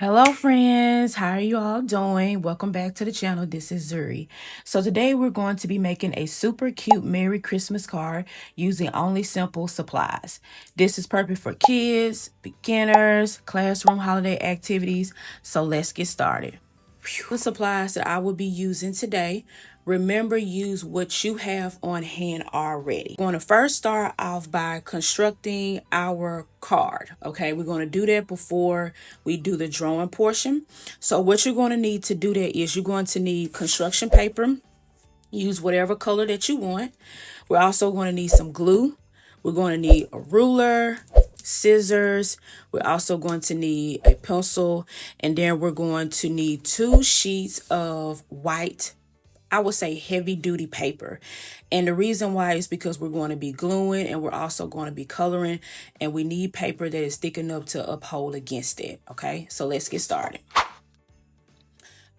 Hello friends, how are you all doing? Welcome back to the channel. This is Zuri. So today we're going to be making a super cute Merry Christmas card using only simple supplies. This is perfect for kids, beginners, classroom holiday activities. So let's get started. The supplies that I will be using today, remember, use what you have on hand already. We're going to first start off by constructing our card. Okay, we're going to do that before we do the drawing portion. So what you're going to need to do that is you're going to need construction paper. Use whatever color that you want. We're also going to need some glue. We're going to need a ruler, scissors. We're also going to need a pencil, and then we're going to need 2 sheets of white, I would say heavy duty paper. And the reason why is because we're going to be gluing and we're also going to be coloring, and we need paper that is thick enough to uphold against it. Okay, so let's get started.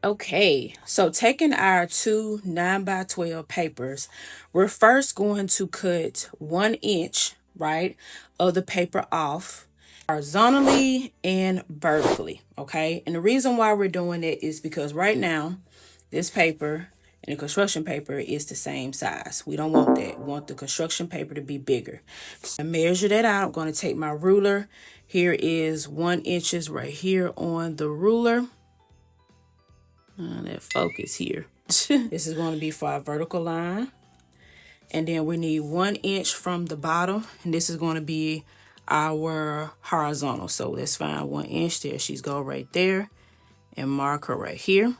Okay, so taking our 2 9x12 papers, we're first going to cut 1 inch, right, of the paper off horizontally and vertically. Okay, and the reason why we're doing it is because right now this paper and the construction paper is the same size. We don't want that. We want the construction paper to be bigger. So I measure that out. I'm going to take my ruler. Here is 1 inches right here on the ruler. That focus here. This is going to be for our vertical line. And then we need 1 inch from the bottom. And this is going to be our horizontal. So let's find 1 inch there. She's go right there and mark her right here.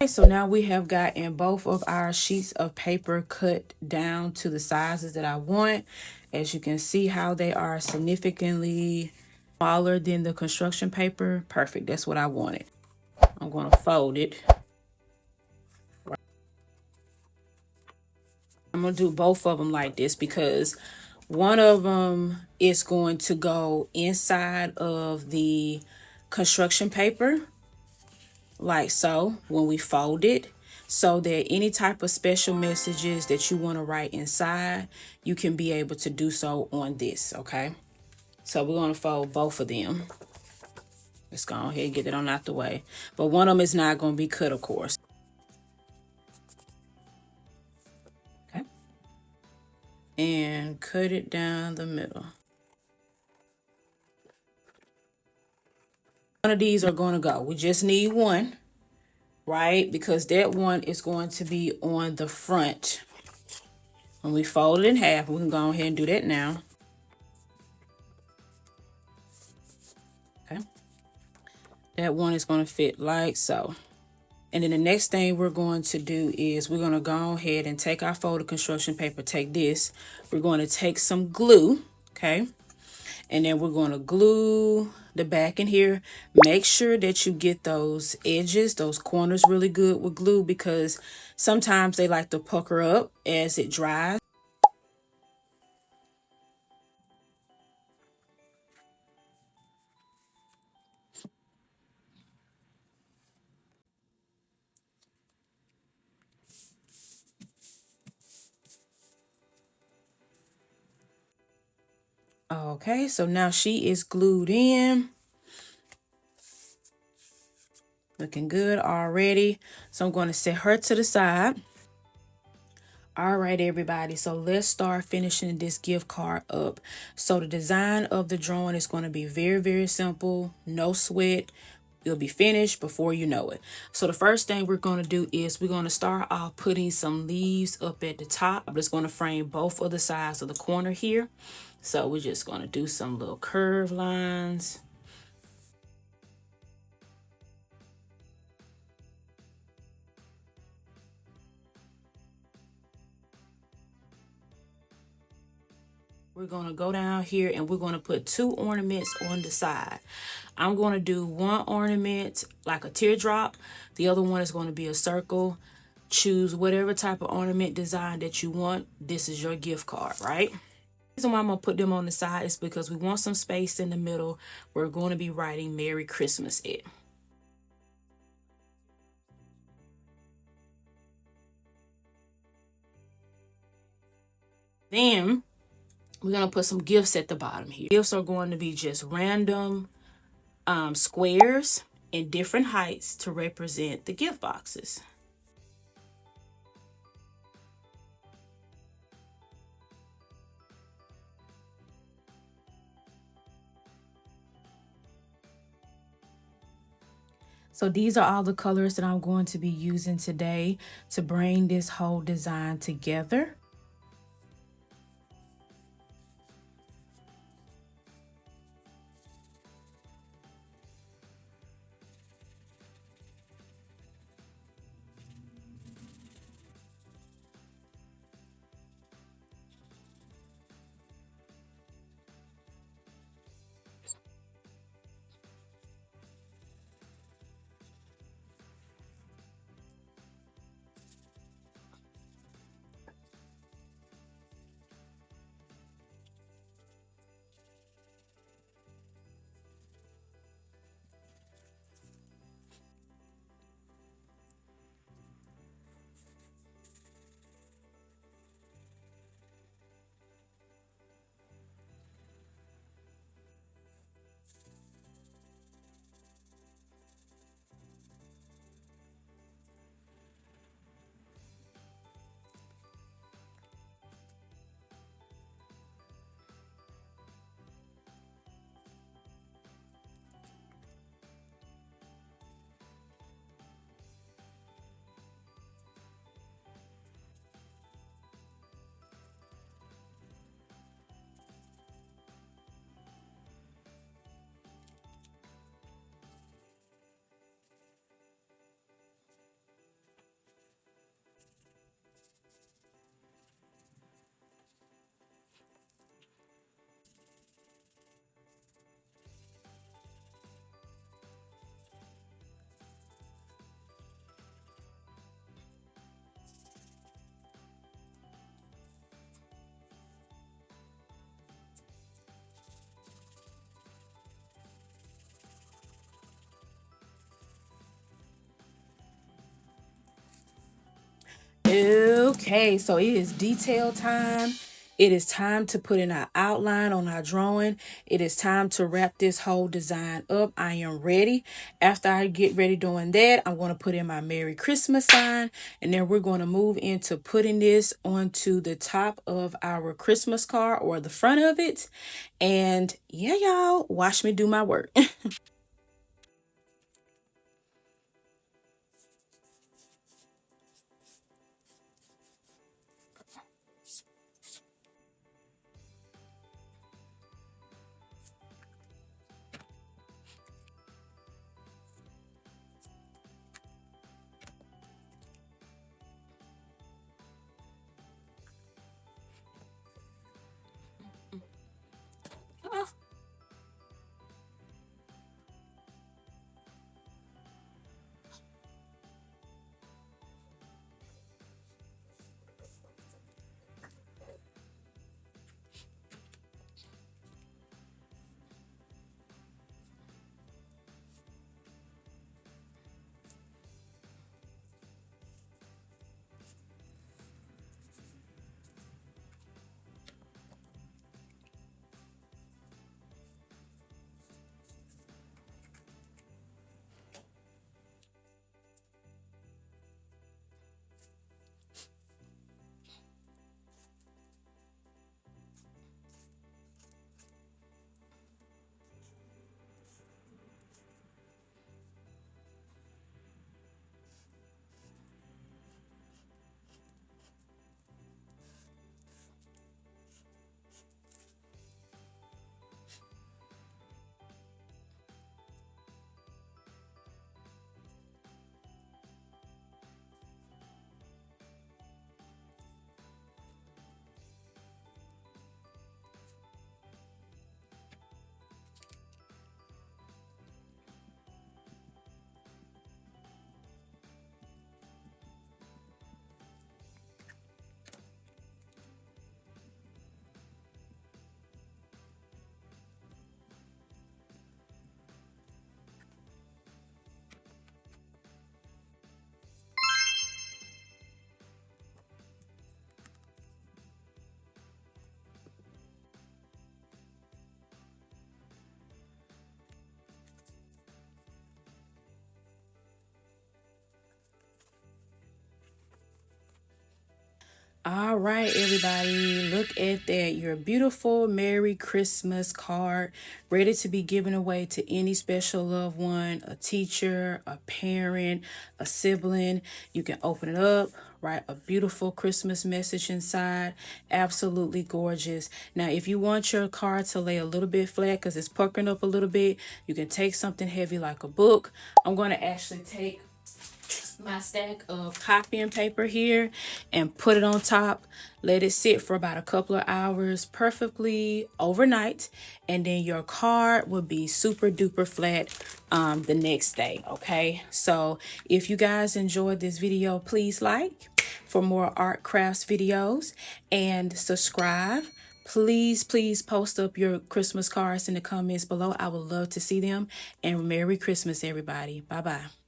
So now we have gotten both of our sheets of paper cut down to the sizes that I want. As you can see how they are significantly smaller than the construction paper. Perfect, that's what I wanted. I'm going to fold it. I'm going to do both of them like this because one of them is going to go inside of the construction paper, like so, when we fold it, so that any type of special messages that you want to write inside, you can be able to do so on this. Okay, so we're going to fold both of them. Let's go ahead and get it on out the way, but one of them is not going to be cut, of course. Okay, and cut it down the middle. One of these are going to go. We just need one, right? Because that one is going to be on the front. When we fold it in half, we can go ahead and do that now. Okay. That one is going to fit like so. And then the next thing we're going to do is we're going to go ahead and take our folded construction paper, take this. We're going to take some glue, okay? And then we're going to glue the back in here. Make sure that you get those edges, those corners really good with glue, because sometimes they like to pucker up as it dries. Okay, so now she is glued in. Looking good already. So I'm going to set her to the side. All right, everybody. So let's start finishing this gift card up. So the design of the drawing is going to be very, very simple. No sweat. It'll be finished before you know it. So the first thing we're going to do is we're going to start off putting some leaves up at the top. I'm just going to frame both of the sides of the corner here. So we're just going to do some little curve lines. we're going to go down here and we're going to put 2 ornaments on the side. I'm going to do one ornament like a teardrop. The other one is going to be a circle. Choose whatever type of ornament design that you want. This is your gift card, right? The reason why I'm going to put them on the side is because we want some space in the middle. We're going to be writing Merry Christmas it. Then we're going to put some gifts at the bottom here. Gifts are going to be just random squares in different heights to represent the gift boxes. So these are all the colors that I'm going to be using today to bring this whole design together. Okay, so it is detail time. It is time to put in our outline on our drawing. It is time to wrap this whole design up. I am ready. After I get ready doing that, I'm going to put in my Merry Christmas sign. And then we're going to move into putting this onto the top of our Christmas card or the front of it. And yeah, y'all, watch me do my work. All right, everybody, look at that. Your beautiful Merry Christmas card ready to be given away to any special loved one, a teacher, a parent, a sibling. You can open it up, write a beautiful Christmas message inside. Absolutely gorgeous. Now, if you want your card to lay a little bit flat because it's puckering up a little bit, you can take something heavy like a book. I'm going to actually take my stack of copying paper here and put it on top, let it sit for about a couple of hours perfectly overnight, and then your card will be super duper flat the next day. Okay, so if you guys enjoyed this video, please like for more art crafts videos and subscribe. Please post up your Christmas cards in the comments below. I would love to see them. And Merry Christmas, everybody. Bye bye.